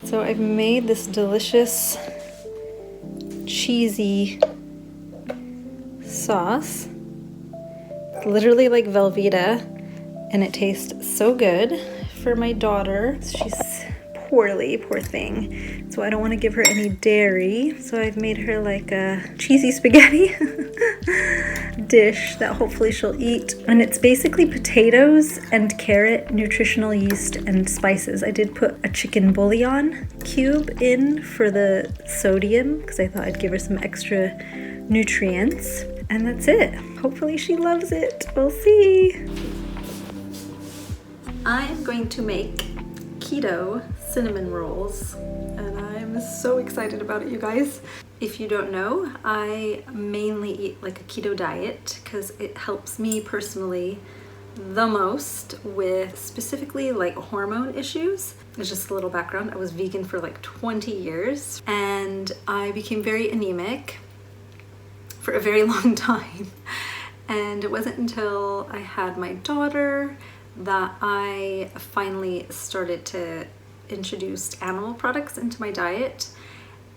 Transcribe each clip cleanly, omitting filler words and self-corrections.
So I've made this delicious cheesy sauce. It's literally like Velveeta, and it tastes so good for my daughter. She's poorly, poor thing. So I don't want to give her any dairy. So I've made her like a cheesy spaghetti dish that hopefully she'll eat. And it's basically potatoes and carrot, nutritional yeast, and spices. I did put a chicken bouillon cube in for the sodium because I thought I'd give her some extra nutrients. And that's it. Hopefully she loves it. We'll see. I'm going to make keto cinnamon rolls, and I'm so excited about it, you guys. If you don't know, I mainly eat like a keto diet because it helps me personally the most with specifically like hormone issues. It's just a little background. I was vegan for like 20 years and I became very anemic for a very long time. And it wasn't until I had my daughter that I finally started to introduce animal products into my diet.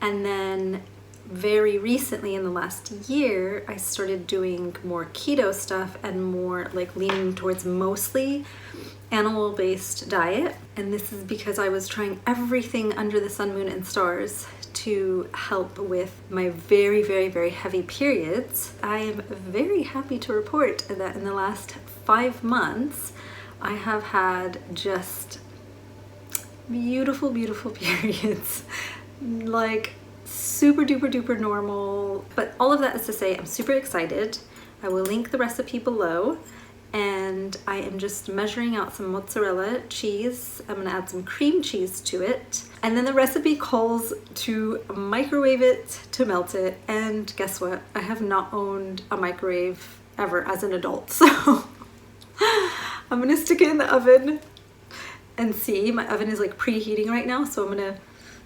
And then very recently in the last year, I started doing more keto stuff and more like leaning towards mostly animal-based diet. And this is because I was trying everything under the sun, moon, and stars to help with my very, very, very heavy periods. I am very happy to report that in the last 5 months, I have had just beautiful, beautiful periods. Like super duper duper normal. But all of that is to say, I'm super excited. I will link the recipe below. And I am just measuring out some mozzarella cheese. I'm gonna add some cream cheese to it. And then the recipe calls to microwave it to melt it. And guess what? I have not owned a microwave ever as an adult. So I'm gonna stick it in the oven and see. My oven is like preheating right now. So I'm gonna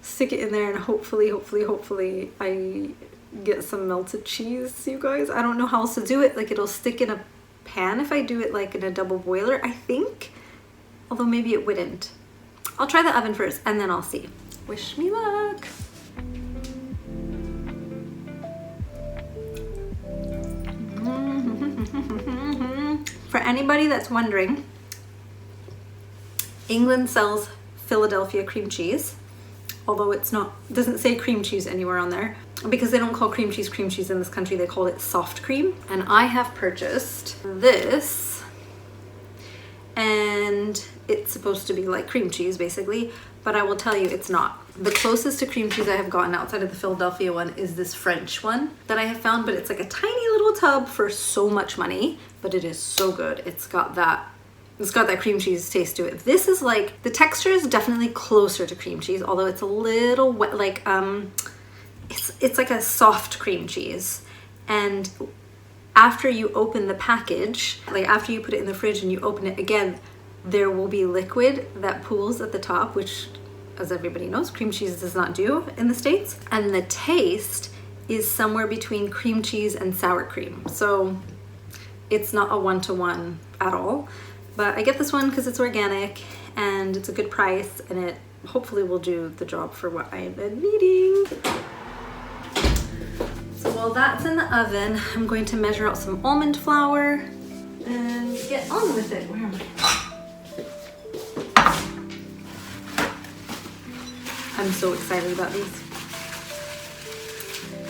stick it in there and hopefully I get some melted cheese, you guys. I don't know how else to do it. Like it'll stick in a pan if I do it like in a double boiler, I think. Although maybe it wouldn't. I'll try the oven first and then I'll see. Wish me luck. For anybody that's wondering, England sells Philadelphia cream cheese, although it doesn't say cream cheese anywhere on there, because they don't call cream cheese in this country. They call it soft cream. And I have purchased this, and it's supposed to be like cream cheese basically, but I will tell you it's not. The closest to cream cheese I have gotten outside of the Philadelphia one is this French one that I have found, but it's like a tiny little tub for so much money, but it is so good. It's got that cream cheese taste to it. This is like, the texture is definitely closer to cream cheese, although it's a little wet, like it's like a soft cream cheese. And after you open the package, like after you put it in the fridge and you open it again, there will be liquid that pools at the top, which, as everybody knows, cream cheese does not do in the States. And the taste is somewhere between cream cheese and sour cream. So it's not a one-to-one at all. But I get this one because it's organic and it's a good price, and it hopefully will do the job for what I have been needing. So while that's in the oven, I'm going to measure out some almond flour and get on with it. Where am I? I'm so excited about these.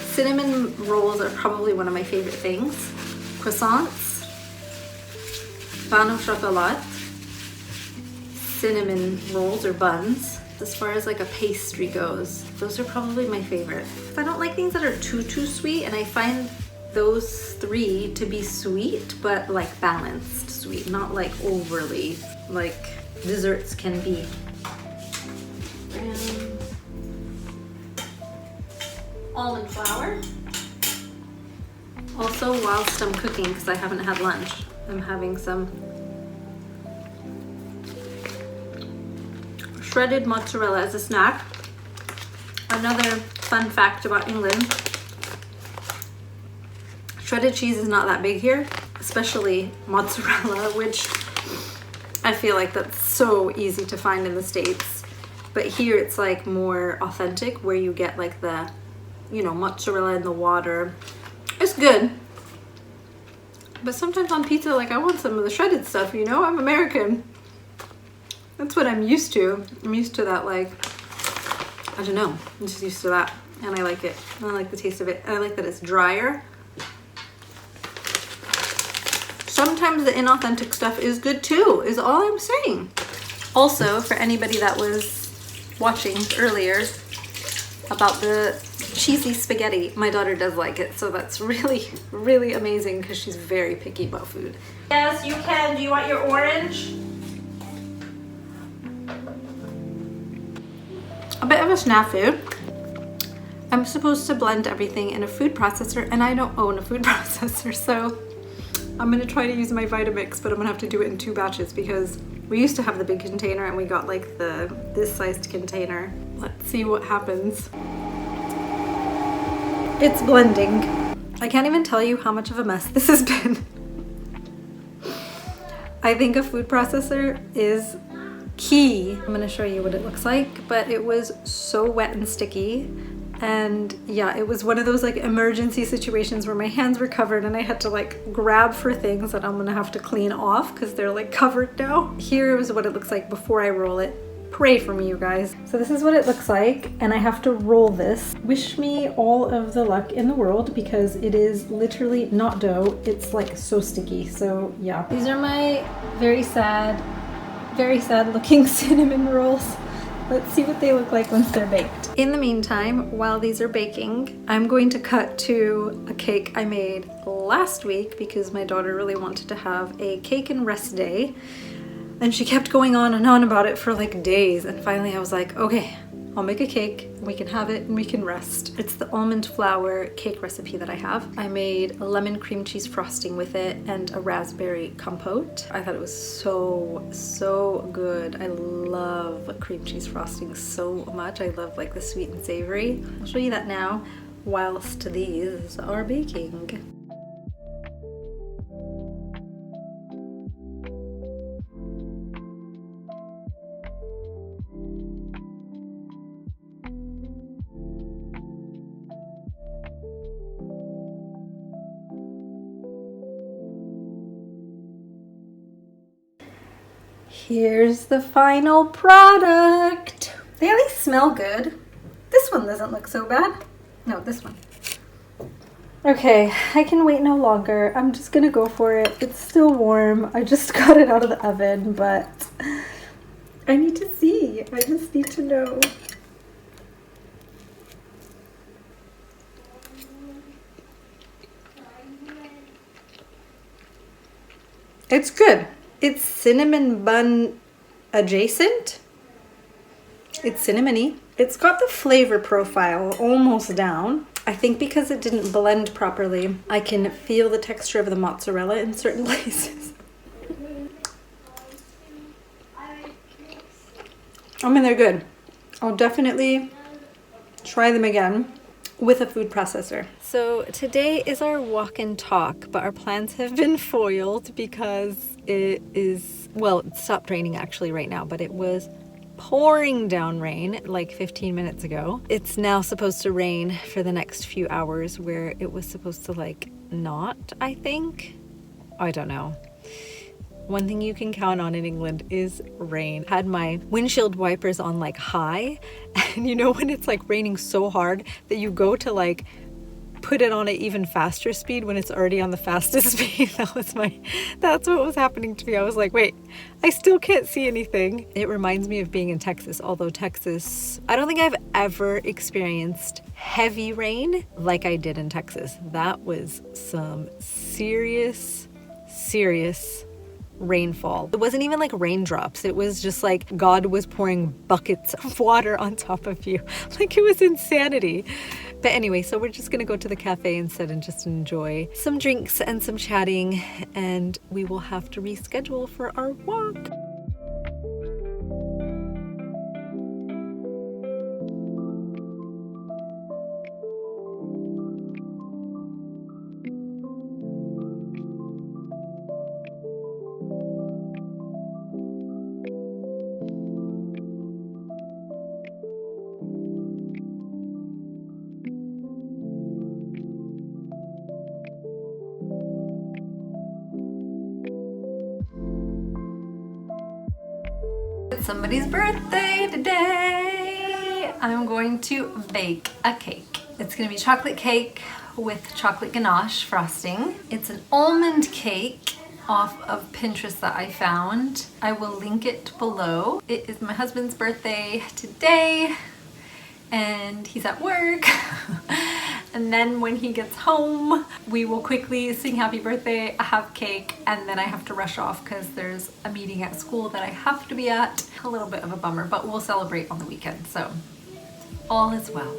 Cinnamon rolls are probably one of my favorite things. Croissants, pain au chocolat, cinnamon rolls or buns. As far as like a pastry goes, those are probably my favorite. I don't like things that are too sweet, and I find those three to be sweet, but like balanced sweet, not like overly like desserts can be. Almond flour. Also, whilst I'm cooking, because I haven't had lunch, I'm having some shredded mozzarella as a snack. Another fun fact about England, shredded cheese is not that big here, especially mozzarella, which I feel like that's so easy to find in the States. But here it's like more authentic, where you get like the, you know, mozzarella in the water. It's good. But sometimes on pizza, like, I want some of the shredded stuff, you know? I'm American. That's what I'm used to. I'm used to that, like, I don't know. I'm just used to that. And I like it. I like the taste of it. I like that it's drier. Sometimes the inauthentic stuff is good too, is all I'm saying. Also, for anybody that was watching earlier about the cheesy spaghetti, my daughter does like it, so that's really, really amazing because she's very picky about food. Yes, you can. Do you want your orange? A bit of a snafu. I'm supposed to blend everything in a food processor, and I don't own a food processor, so I'm gonna try to use my Vitamix, but I'm gonna have to do it in 2 batches because we used to have the big container and we got like this sized container. Let's see what happens. It's blending. I can't even tell you how much of a mess this has been. I think a food processor is key. I'm gonna show you what it looks like, but it was so wet and sticky. And yeah, it was one of those like emergency situations where my hands were covered and I had to like grab for things that I'm gonna have to clean off because they're like covered now. Here is what it looks like before I roll it. Pray for me, you guys. So this is what it looks like, and I have to roll this. Wish me all of the luck in the world because it is literally not dough. It's like so sticky. So yeah, these are my very sad looking cinnamon rolls. Let's see what they look like once they're baked. In the meantime, while these are baking, I'm going to cut to a cake I made last week because my daughter really wanted to have a cake and rest day. And she kept going on and on about it for like days. And finally I was like, okay, I'll make a cake and we can have it and we can rest. It's the almond flour cake recipe that I have. I made a lemon cream cheese frosting with it and a raspberry compote. I thought it was so good. I love cream cheese frosting so much. I love like the sweet and savory. I'll show you that now whilst these are baking. Here's the final product. They at least smell good. This one doesn't look so bad. No, this one. Okay, I can wait no longer. I'm just gonna go for it. It's still warm. I just got it out of the oven, but I need to see. I just need to know. It's good. It's cinnamon bun adjacent. It's cinnamony. It's got the flavor profile almost down. I think because it didn't blend properly, I can feel the texture of the mozzarella in certain places. I mean, they're good. I'll definitely try them again with a food processor. So today is our walk and talk, but our plans have been foiled because it is, well, it stopped raining actually right now, but it was pouring down rain like 15 minutes ago. It's now supposed to rain for the next few hours where it was supposed to like not, I think. I don't know. One thing you can count on in England is rain. I had my windshield wipers on like high, and you know when it's like raining so hard that you go to like put it on an even faster speed when it's already on the fastest speed. That's what was happening to me. I was like, wait, I still can't see anything. It reminds me of being in Texas, although Texas, I don't think I've ever experienced heavy rain like I did in Texas. That was some serious rainfall. It wasn't even like raindrops. It was just like God was pouring buckets of water on top of you. Like it was insanity. But anyway, so we're just gonna go to the cafe instead and just enjoy some drinks and some chatting, and we will have to reschedule for our walk. somebody's birthday today. I'm going to bake a cake. It's gonna be chocolate cake with chocolate ganache frosting. It's an almond cake off of Pinterest that I found. I will link it below. It is my husband's birthday today and he's at work. And then when he gets home, we will quickly sing happy birthday, have cake, and then I have to rush off because there's a meeting at school that I have to be at. A little bit of a bummer, but we'll celebrate on the weekend, so all is well.